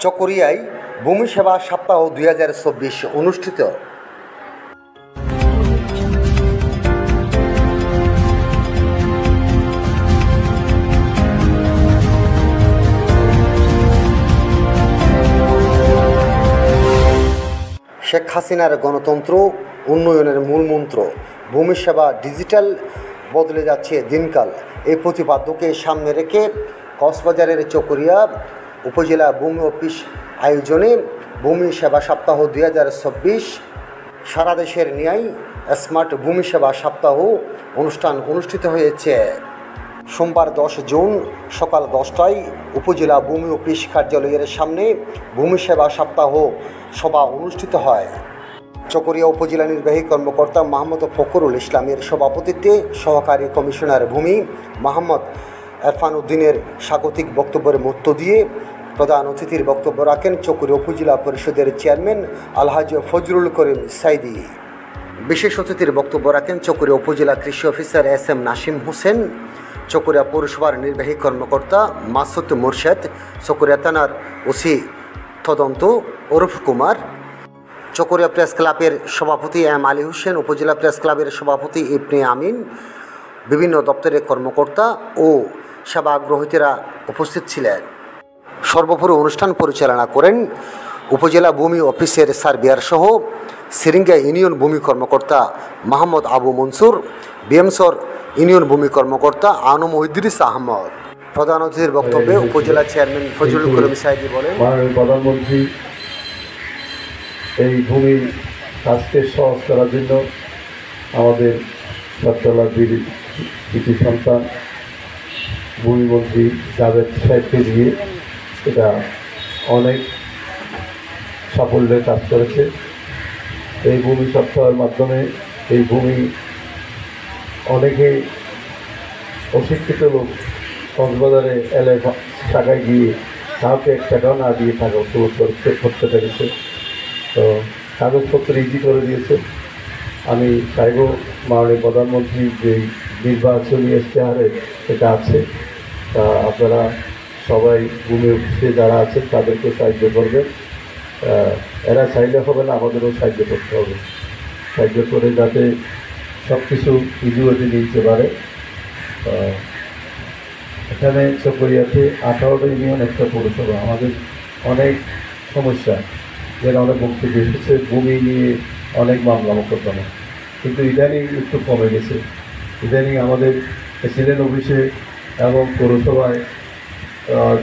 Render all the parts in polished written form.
চকরিয়ায় ভূমি সেবা সপ্তাহ 2024 অনুষ্ঠিত। শেখ হাসিনার গণতন্ত্র উন্নয়নের মূলমন্ত্র ভূমি সেবা ডিজিটাল বদলে যাচ্ছে দিনকাল। এই প্রতিপাদ্যকে সামনে রেখে কক্সবাজারের চকরিয়া উপজেলা ভূমি অফিস আয়োজনে ভূমি সেবা সপ্তাহ 2024 সারা দেশের ন্যায় স্মার্ট ভূমি সেবা সপ্তাহ অনুষ্ঠান অনুষ্ঠিত হয়েছে। সোমবার 10 জুন সকাল 10টায় উপজেলা ভূমি অফিস কার্যালয়ের সামনে ভূমি সেবা সপ্তাহ সভা অনুষ্ঠিত হয়। চকরিয়া উপজেলা নির্বাহী কর্মকর্তা মোহাম্মদ ফখরুল ইসলামের সভাপতিত্বে সহকারী কমিশনার ভূমি মোহাম্মদ এরফান উদ্দিনের স্বাগতিক বক্তব্যের মধ্য দিয়ে প্রধান অতিথির বক্তব্য রাখেন চকরিয়া উপজেলা পরিষদের চেয়ারম্যান আলহাজ ফজলুল করিম সাইদি। বিশেষ অতিথির বক্তব্য রাখেন চকরিয়া উপজেলা কৃষি অফিসার SM নাসিম হোসেন, চকরিয়া পৌরসভার নির্বাহী কর্মকর্তা মাসুদ মোরশেদ, চকরিয়া থানার ওসি তদন্ত অরূপ কুমার, চকরিয়া প্রেস ক্লাবের সভাপতি M আলী হোসেন, উপজেলা প্রেস ক্লাবের সভাপতি ইবনে আমিন, বিভিন্ন দপ্তরের কর্মকর্তা ও সেবা আগ্রহীরা উপস্থিত ছিলেন। সর্বোপরি অনুষ্ঠান পরিচালনা করেন উপজেলা ভূমি অফিসের সার্ভেয়ার সহ সিরিঙ্গা ইউনিয়ন ভূমি কর্মকর্তা মোহাম্মদ আবু মনসুর, বিএমসর ইউনিয়ন ভূমি কর্মকর্তা আনম ইদ্রিস আহমদ। প্রধান অতিথির বক্তব্যে উপজেলা চেয়ারম্যান ফজলুল করিম সাইদি বলেন, প্রধানমন্ত্রী এই ভূমি কাজকে সহজ করার জন্য আমাদের সত্যলার কৃতি সন্তান ভূমিমন্ত্রী জাভেদ সাহেবকে দিয়ে এটা অনেক সাফল্যের কাজ করেছে। এই ভূমি সপ্তাহের মাধ্যমে এই ভূমি অনেকে অশিক্ষিত লোক কক্সবাজারে টাকায় গিয়ে কাউকে 1 টাকাও না দিয়ে টাকা উত্তোলন করতে পেরেছে। তো কাগজপত্র ইজি করে দিয়েছে। আমি চাইব মাননীয় প্রধানমন্ত্রী যে নির্বাচনী ইশতেহারে এটা আছে, তা আপনারা সবাই ভূমি অফিসে যারা আছেন তাদেরকে সাহায্য করবেন। এরা চাইলে হবে না, আমাদেরও সাহায্য করতে হবে। সাহায্য করে যাতে সব কিছু ইজিওতে নিতে পারে। এখানে চকরিয়াতে 18টা ইউনিয়ন একটা পৌরসভা, আমাদের অনেক সমস্যা, যেন অনেক বক্তব্য এসেছে ভূমি নিয়ে অনেক মামলা মোকদ্দমা, কিন্তু ইদানিং একটু কমে গেছে। ইদানিং আমাদের প্রেসিডেন্ট অফিসে এবং পৌরসভায়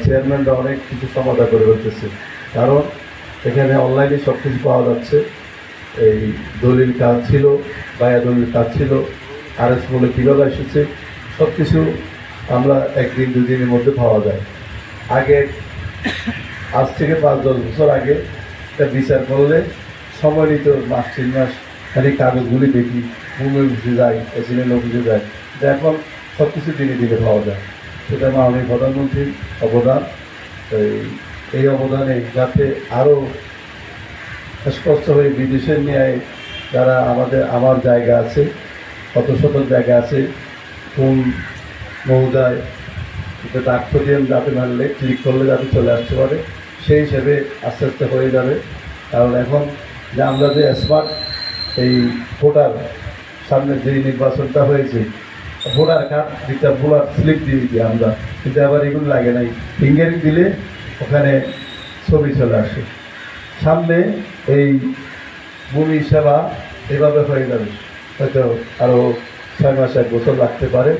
চেয়ারম্যানরা অনেক কিছু সমাধান করে ফেলতেছে, কারণ এখানে অনলাইনে সব কিছু পাওয়া যাচ্ছে। এই দলিল কাজ ছিল, বায়া দলিল কাজ ছিল, RS বলে কীভাবে এসেছে, সব কিছু আমরা 1 দিন 2 দিনের মধ্যে পাওয়া যায়। আগে আজ থেকে 5-10 বছর আগে এটা বিচার করলে সময় নিত মাস 3 মাস, খালি কাগজগুলি দেখি ভূমি অফিসে যাই, প্রেসিডেন্ট অফিসে যাই। এখন সব কিছু দিনে দিনে পাওয়া যায়। সেটা মাননীয় প্রধানমন্ত্রীর অবদান। এই অবদানে যাতে আরও স্পষ্ট হয়ে বিদেশের ন্যায় যারা আমার জায়গা আছে, কত শত জায়গা আছে, কোন মহোদয় ডাক্তারিয়ান যাতে মানলে ক্লিক করলে যাতে চলে আসতে পারে, সেই হিসেবে আস্তে আস্তে হয়ে যাবে। কারণ এখন যে আমরা যে স্মার্ট এই ভোটার সামনে যে নির্বাচনটা হয়েছে, ভোটার কার্ড যেটা ভোটার স্লিপ দিয়ে দিই আমরা, কিন্তু আবার এগুলো লাগে নাই, ফিঙ্গারিং দিলে ওখানে ছবি চলে আসে। সামনে এই ভূমি সেবা এভাবে হয়ে যাবে, হয়তো আরও 6 মাস 1 বছর লাগতে পারে।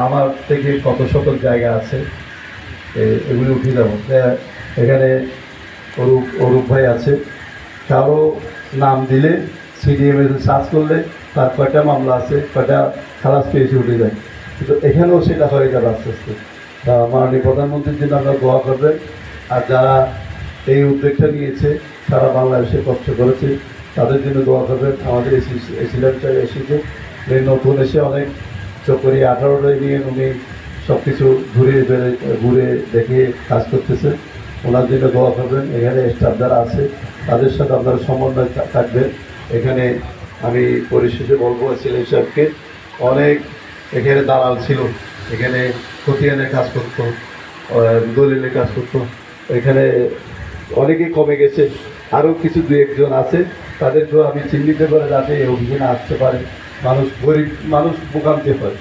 আমার থেকে কত শত জায়গা আছে, এগুলি উঠে যাব। এখানে অরূপ ভাই আছে, কারো নাম দিলে CDM সার্চ করলে তার কয়টা মামলা আছে, কয়টা খালাস পেয়েছে উঠে যায়, কিন্তু এখানেও সেটা হয়ে যাবে আস্তে আস্তে। তা মাননীয় প্রধানমন্ত্রীর জন্য আমরা দোয়া করবেন। আর যারা এই উদ্যোগটা নিয়েছে, সারা বাংলাদেশে কষ্ট করেছে, তাদের জন্য দোয়া করবেন। আমাদের এসিলেন্টার এসেছে, নতুন এসে অনেক চকরিয়া 18টা নিয়ে উনি সব কিছু ঘুরে দেখে কাজ করতেছে, ওনার জন্য দোয়া করবেন। এখানে স্টাফ যারা আছে তাদের সাথে আপনারা সমন্বয় থাকবেন। এখানে আমি পরিশেষে বলবো সিলেন সাহেবকে, অনেক এখানে দালাল ছিল, এখানে খতিয়ানের কাজ করতো, দলিলের কাজ করতো, এখানে অনেকে কমে গেছে, আরও কিছু দু একজন আছে, তাদেরকেও আমি চিহ্নিত করে যাতে এই অভিযানে আসতে পারে, মানুষ গরিব মানুষ ভোগান্তি হয়,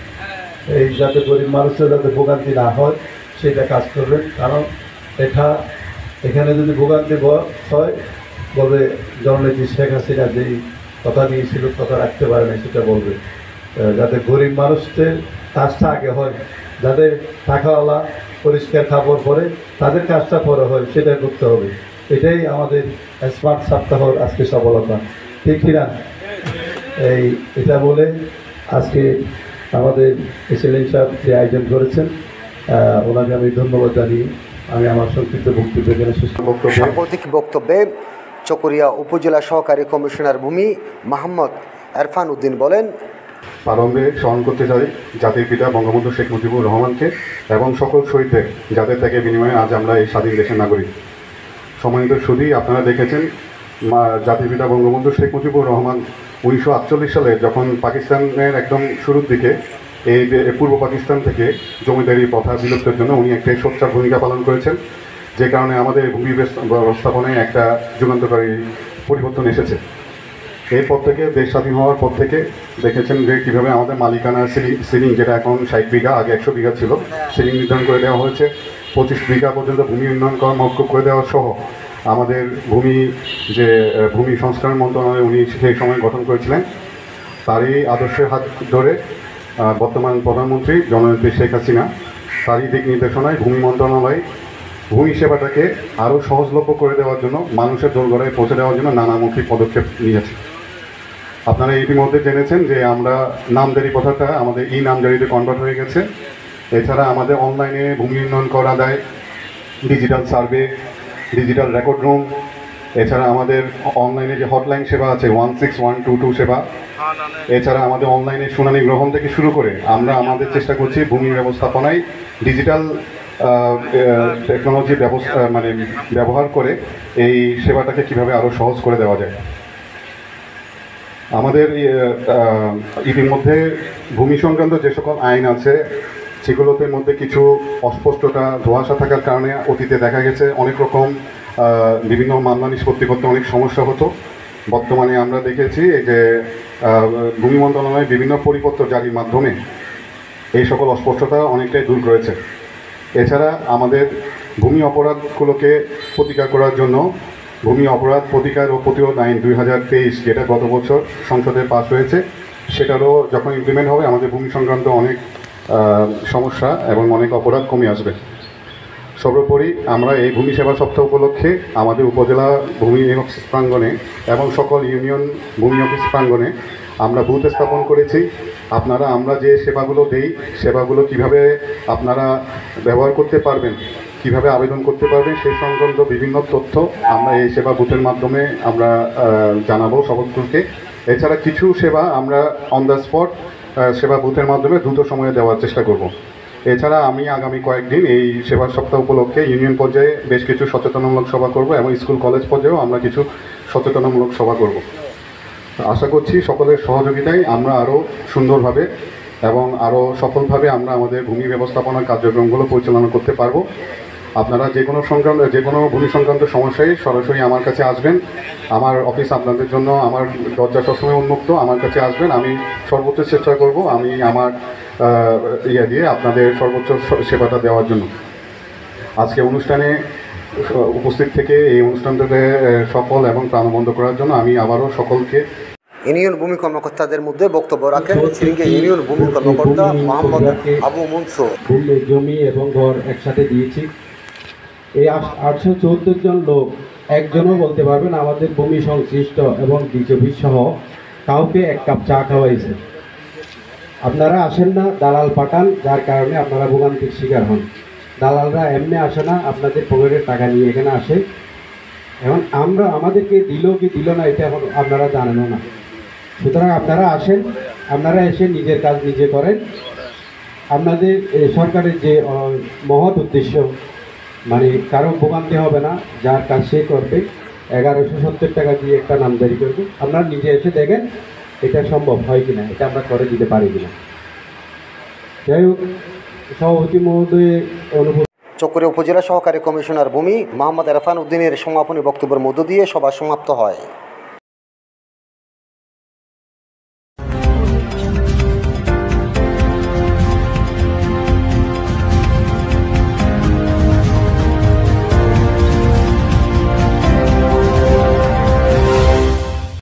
এই যাতে গরিব মানুষের যাতে ভোগান্তি না হয় সেটা কাজ করবেন। কারণ এখানে যদি ভোগান্তি হয় বলবে জননেত্রী শেখ হাসিনা যেই কথা দিয়েছিল কথা রাখতে পারে না, সেটা বলবে। যাতে গরিব মানুষদের কাজটা আগে হয়, যাদের টাকাওয়ালা পরিষ্কার কাপড় পরে তাদের কাজটা পরে হয়, সেটা করতে হবে। এটাই আমাদের স্মার্ট সপ্তাহর আজকে সফলতা, ঠিক কিনা? এটা বলে আজকে আমাদের এসএলএন সাহেব যে আয়োজন করেছেন ওনাকে আমি ধন্যবাদ জানিয়ে আমি আমার সংক্ষিপ্ত বক্তব্য এখানে সাম্প্রতিক বক্তব্যে চকরিয়া উপজেলা সহকারী কমিশনার ভূমি মোহাম্মদ এরফান উদ্দিন বলেন, প্রারম্ভে স্মরণ করতে চাই জাতির পিতা বঙ্গবন্ধু শেখ মুজিবুর রহমানকে এবং সকল শহীদদের, যাদের থেকে বিনিময়ে আজ আমরা এই স্বাধীন দেশের নাগরিক। সম্মানিত সুধী, আপনারা দেখেছেন জাতির পিতা বঙ্গবন্ধু শেখ মুজিবুর রহমান 1948 সালে যখন পাকিস্তানের একদম শুরুর দিকে এই পূর্ব পাকিস্তান থেকে জমিদারি প্রথা বিলুপ্তের জন্য উনি একটা সোচ্চার ভূমিকা পালন করেছেন, যে কারণে আমাদের ভূমি ব্যবস্থাপনায় একটা যুগান্তকারী পরিবর্তন এসেছে। এরপর থেকে দেশ স্বাধীন হওয়ার পর থেকে দেখেছেন যে কীভাবে আমাদের মালিকানা সিলিং, যেটা এখন 60 বিঘা, আগে 100 বিঘা ছিল, সিলিং নির্ধারণ করে দেওয়া হয়েছে। 25 বিঘা পর্যন্ত ভূমি উন্নয়ন করা মওকুফ করে দেওয়া সহ আমাদের ভূমি সংস্কার মন্ত্রণালয় উনি সেই সময় গঠন করেছিলেন, তারই আদর্শের হাত ধরে বর্তমান প্রধানমন্ত্রী জননেত্রী শেখ হাসিনা তারই দিক নির্দেশনায় ভূমি মন্ত্রণালয় ভূমি সেবাটাকে আরও সহজলভ্য করে দেওয়ার জন্য, মানুষের দোরগোড়ায় পৌঁছে দেওয়ার জন্য নানামুখী পদক্ষেপ নিয়েছে। আপনারা ইতিমধ্যে জেনেছেন যে আমরা নামজারি প্রথাটা আমাদের নামজারিতে কনভার্ট হয়ে গেছে। এছাড়া আমাদের অনলাইনে ভূমি উন্নয়ন করা দেয়, digital survey, digital record room, এছাড়া আমাদের অনলাইনে যে হটলাইন সেবা আছে 16122 সেবা, এছাড়া আমাদের অনলাইনে শুনানি গ্রহণ থেকে শুরু করে আমরা আমাদের চেষ্টা করছি ভূমি ব্যবস্থাপনায় ডিজিটাল টেকনোলজি ব্যবহার করে এই সেবাটাকে কিভাবে আরও সহজ করে দেওয়া যায়। আমাদের ইতিমধ্যে ভূমি সংক্রান্ত যে সকল আইন আছে সেগুলোতে মধ্যে কিছু অস্পষ্টতা, ধোঁয়াশা থাকার কারণে অতীতে দেখা গেছে অনেক রকম বিভিন্ন মামলা নিষ্পত্তি করতে অনেক সমস্যা হতো। বর্তমানে আমরা দেখেছি যে ভূমি মন্ত্রণালয় বিভিন্ন পরিপত্র জারির মাধ্যমে এই সকল অস্পষ্টতা অনেকটাই দূর করেছে। এছাড়া আমাদের ভূমি অপরাধগুলোকে প্রতিকার করার জন্য ভূমি অপরাধ প্রতিকার ও প্রতিরোধ আইন 2023, যেটা গত বছর সংসদে পাস হয়েছে, সেটারও যখন ইমপ্লিমেন্ট হবে আমাদের ভূমি সংক্রান্ত অনেক সমস্যা এবং অনেক অপরাধ কমে আসবে। সর্বোপরি আমরা এই ভূমি সেবা সপ্তাহ উপলক্ষে আমাদের উপজেলা ভূমি অফিস প্রাঙ্গণে এবং সকল ইউনিয়ন ভূমি অফিস প্রাঙ্গণে আমরা বুথ স্থাপন করেছি। আমরা যে সেবাগুলো দেই, সেবাগুলো কিভাবে আপনারা ব্যবহার করতে পারবেন, কিভাবে আবেদন করতে পারবেন, সেই সংক্রান্ত বিভিন্ন তথ্য আমরা এই সেবা বুথের মাধ্যমে আমরা জানাবো সকলকে। এছাড়া কিছু সেবা আমরা অন দ্য স্পট সেবা বুথের মাধ্যমে দ্রুত সময়ে দেওয়ার চেষ্টা করব। এছাড়া আমি আগামী কয়েকদিন এই সেবা সপ্তাহ উপলক্ষে ইউনিয়ন পর্যায়ে বেশ কিছু সচেতনামূলক সভা করব এবং স্কুল কলেজ পর্যায়েও আমরা কিছু সচেতনামূলক সভা করব। আশা করছি সকলের সহযোগিতায় আমরা আরও সুন্দরভাবে এবং আরও সফলভাবে আমরা আমাদের ভূমি ব্যবস্থাপনার কার্যক্রমগুলো পরিচালনা করতে পারবো। আপনারা যে কোনো ভূমি সংক্রান্ত সমস্যায় সরাসরি আমার কাছে আসবেন। আমার অফিস আপনাদের জন্য, আমার দরজা সবসময় উন্মুক্ত, আমার কাছে আসবেন। আমি সর্বোচ্চ চেষ্টা করব আমি আমার দিয়ে আপনাদের সর্বোচ্চ সেবাটা দেওয়ার জন্য। আজকে অনুষ্ঠানে উপস্থিত থেকে এই অনুষ্ঠানটাকে সফল এবং প্রাণবন্ত করার জন্য আমি আবারও সকলকে। ইউনিয়ন ভূমি কর্মকর্তাদের মধ্যে বক্তব্য রাখেন সিরিঙ্গে ইউনিয়ন ভূমি কর্মকর্তা মোহাম্মদ আবু মনসুর। জমি এবং ঘর একসাথে দিয়েছি। এই 814 জন লোক একজনও বলতে পারবেন আমাদের ভূমি সংশ্লিষ্ট এবং ডিজেপি সহ কাউকে এক কাপ চা খাওয়াইছে। আপনারা আসেন না, দালাল পাঠান, যার কারণে আপনারা ভোগান্তির শিকার হন। দালালরা এমনি আসে না, আপনাদের পকেটের টাকা নিয়ে এখানে আসে। এখন আমাদেরকে দিল কি দিল না এটা এখন আপনারা জানেনও না। সুতরাং আপনারা আসেন, আপনারা এসে নিজের কাজ নিজে করেন। আপনাদের সরকারের যে মহৎ উদ্দেশ্য, মানে কারো ভোগান্তি হবে না, যার কাজ সে করবে, 1170 টাকা দিয়ে একটা নামজারি করবে। আপনারা নিজে এসে দেখেন এটা সম্ভব হয় কিনা, এটা আমরা করে দিতে পারি কিনা। যাই হোক, সভাপতি মহোদয় অনুভূতি। চকরিয়া উপজেলা সহকারী কমিশনার ভূমি মোহাম্মদ এরফান উদ্দিনের সমাপনী বক্তব্যের মধ্য দিয়ে সভা সমাপ্ত হয়।